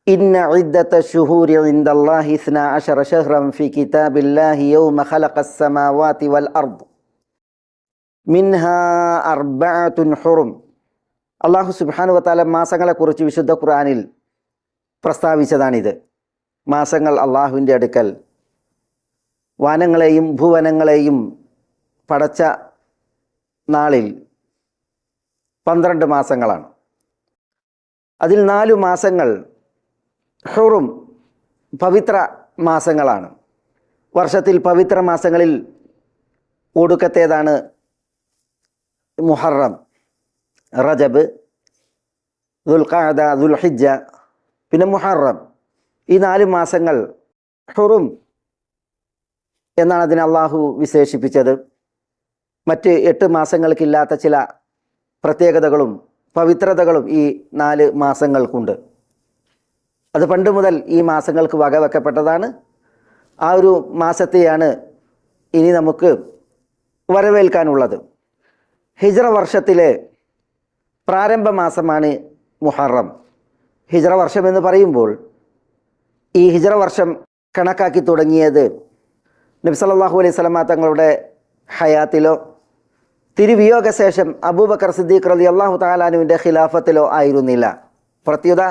ഇന്ന ഇദ്ദത ശുഹൂരി ഇൻദല്ലാഹി 12 ശഹ്റൻ ഫീ കിതാബില്ലാഹി യൗമ ഖലഖസ് സമാവാതി വൽ അർദ് മിൻഹാ അർബഅത്തുൻ ഹുറും. അല്ലാഹു സുബ്ഹാനഹു വ തആല മാസങ്ങളെക്കുറിച്ച് വിശുദ്ധ ഖുർആനിൽ പ്രസ്താവിച്ചതാണിത്. മാസങ്ങൾ അള്ളാഹുവിൻ്റെ അടുക്കൽ വാനങ്ങളെയും ഭുവനങ്ങളെയും പടച്ച നാളിൽ 12 മാസങ്ങളാണ്. അതിൽ 4 മാസങ്ങൾ ഹുറും പവിത്ര മാസങ്ങളാണ്. വർഷത്തിൽ പവിത്ര മാസങ്ങളിൽ ഒടുക്കത്തേതാണ് മുഹറം, റജബ്, ദുൽഖഅദ, ദുൽഹിജ്ജ, പിന്നെ മുഹറം. ഈ 4 മാസങ്ങൾ ഹുറും എന്നാണ് അതിനെ അള്ളാഹു വിശേഷിപ്പിച്ചത്. മറ്റ് 8 മാസങ്ങൾക്കില്ലാത്ത ചില പ്രത്യേകതകളും പവിത്രതകളും ഈ 4 മാസങ്ങൾക്കുണ്ട്. അത് പണ്ട് മുതൽ ഈ മാസങ്ങൾക്ക് വകവെക്കപ്പെട്ടതാണ്. ആ ഒരു മാസത്തെയാണ് ഇനി നമുക്ക് വരവേൽക്കാനുള്ളത്. ഹിജ്റ വർഷത്തിലെ പ്രാരംഭ മാസമാണ് മുഹറം. ഹിജ്റ വർഷം എന്ന് പറയുമ്പോൾ ഈ ഹിജ്റ വർഷം കണക്കാക്കി തുടങ്ങിയത് നബി സല്ലല്ലാഹു അലൈഹി വസല്ലമ തങ്ങളുടെ ഹയാത്തിലോ തിരുവിയോഗ ശേഷം അബൂബക്കർ സിദ്ദീഖ് റളിയല്ലാഹു തആല അൻഹുവിൻ്റെ ഖിലാഫത്തിലോ ആയിരുന്നില്ല. പ്രത്യുത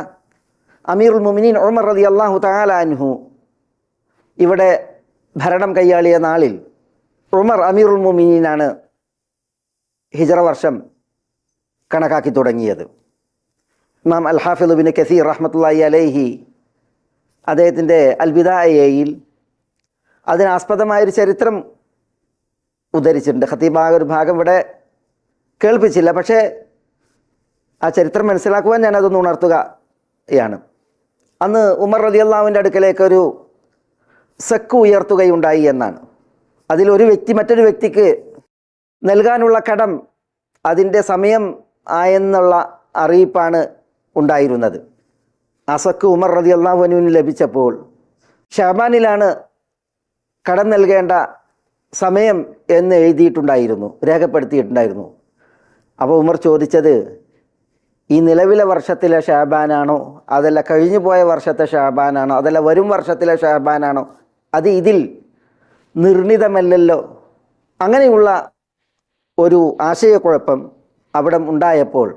അമീറുൽ മുഅ്മിനീൻ ഉമർ റളിയല്ലാഹു തആല അൻഹു ഇവിടെ ഭരണം കൈയാളിയ നാളിൽ ഉമർ അമീറുൽ മുഅ്മിനീനാണ് ഹിജ്റ വർഷം കണക്കാക്കി തുടങ്ങിയത്. ഇമാം അൽ ഹാഫിദ് ഇബ്നു കസീർ റഹ്മത്തുള്ളാഹി അലൈഹി അദ്ദേഹത്തിൻ്റെ അൽ ബിദായയിൽ അതിനാസ്പദമായൊരു ചരിത്രം ഉദ്ധരിച്ചിട്ടുണ്ട്. ഖതീബ് ഒരു ഭാഗം ഇവിടെ കേൾപ്പിച്ചില്ല, പക്ഷേ ആ ചരിത്രം മനസ്സിലാക്കുവാൻ ഞാനതൊന്ന് ഉണർത്തുകയാണ്. അന്ന് ഉമർ റളിയല്ലാഹുവിൻ്റെ അടുക്കലേക്കൊരു സക്ക് ഉയർത്തുകയുണ്ടായി എന്നാണ്. അതിലൊരു വ്യക്തി മറ്റൊരു വ്യക്തിക്ക് നൽകാനുള്ള കടം അതിൻ്റെ സമയം ആയെന്നുള്ള അറിയിപ്പാണ് ഉണ്ടായിരുന്നത്. ആ സക്ക് ഉമർ റളിയല്ലാഹു അൻഹുവിന് ലഭിച്ചപ്പോൾ ഷഅബാനിലാണ് കടം നൽകേണ്ട സമയം എന്ന് എഴുതിയിട്ടുണ്ടായിരുന്നു, രേഖപ്പെടുത്തിയിട്ടുണ്ടായിരുന്നു. അപ്പോൾ ഉമർ ചോദിച്ചത്, ഈ നിലവിലെ വർഷത്തിലെ ഷഅബാനാണോ, അതല്ല കഴിഞ്ഞു പോയ വർഷത്തെ ഷഅബാനാണോ, അതല്ല വരും വർഷത്തിലെ ഷഅബാനാണോ? അത് ഇതിൽ നിർണിതമല്ലല്ലോ. അങ്ങനെയുള്ള ഒരു ആശയക്കുഴപ്പം അവിടെ ഉണ്ടായപ്പോൾ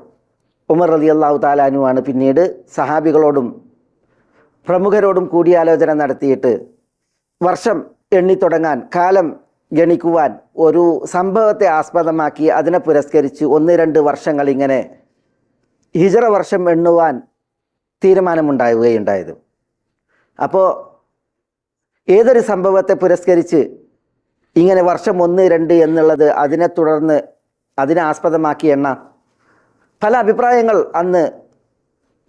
ഉമർ റളിയല്ലാഹു തആല അൻഹുവാണ് പിന്നീട് സഹാബികളോടും പ്രമുഖരോടും കൂടിയാലോചന നടത്തിയിട്ട് വർഷം എണ്ണിത്തുടങ്ങാൻ, കാലം ഗണിക്കുവാൻ ഒരു സംഭവത്തെ ആസ്പദമാക്കി അതിനെ പുരസ്കരിച്ച് 1-2 വർഷങ്ങൾ ഇങ്ങനെ ഹിജ്റ വർഷം എണ്ണുവാൻ തീരുമാനമുണ്ടാവുകയുണ്ടായത്. അപ്പോൾ ഏതൊരു സംഭവത്തെ പുരസ്കരിച്ച് ഇങ്ങനെ വർഷം 1-2 എന്നുള്ളത് അതിനെ തുടർന്ന് അതിനെ ആസ്പദമാക്കി എണ്ണാം. പല അഭിപ്രായങ്ങൾ അന്ന്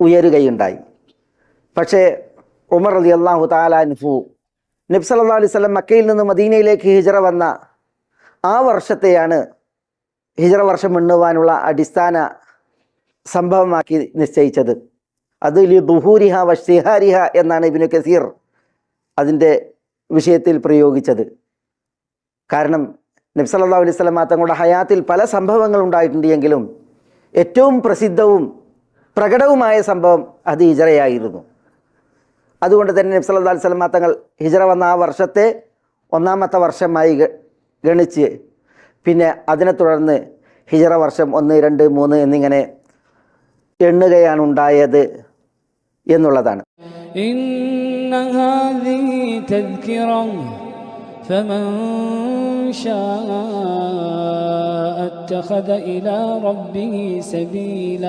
ഉയരുകയുണ്ടായി. പക്ഷേ ഉമർ റളിയല്ലാഹു തആല അൻഹു നബി സല്ലല്ലാഹു അലൈഹി വസല്ലം മക്കയിൽ നിന്ന് മദീനയിലേക്ക് ഹിജ്റ വന്ന ആ വർഷത്തെയാണ് ഹിജ്റ വർഷം എണ്ണുവാനുള്ള അടിസ്ഥാന സംഭവമാക്കി നിശ്ചയിച്ചത്. അത് ലിദുഹൂരിഹ വശ്തിഹാരിഹ എന്നാണ് ഇബ്നു കസീർ അതിൻ്റെ വിഷയത്തിൽ പ്രയോഗിച്ചത്. കാരണം നബി സല്ലല്ലാഹു അലൈഹി വസല്ലം തങ്ങളുടെ ഹയാത്തിൽ പല സംഭവങ്ങൾ ഉണ്ടായിട്ടുണ്ട് എങ്കിലും ഏറ്റവും പ്രസിദ്ധവും പ്രകടവുമായ സംഭവം അത് ഹിജ്റയായിരുന്നു. അതുകൊണ്ട് തന്നെ നബി സല്ലല്ലാഹു അലൈഹി വസല്ലം തങ്ങൾ ഹിജ്റ വന്ന ആ വർഷത്തെ 1-ാമത്തെ വർഷമായി ഗണിച്ച് പിന്നെ അതിനെ തുടർന്ന് ഹിജ്റ വർഷം 1, 2, 3 എന്നിങ്ങനെ എണ്ണുകയാണ് ഉണ്ടായത് എന്നുള്ളതാണ്. ഇന്ന ഹാദിഹി തദ്കിറ ഫമൻ ശാഅ അത്തഖദ ഇലാ റബ്ബിഹി സബീല.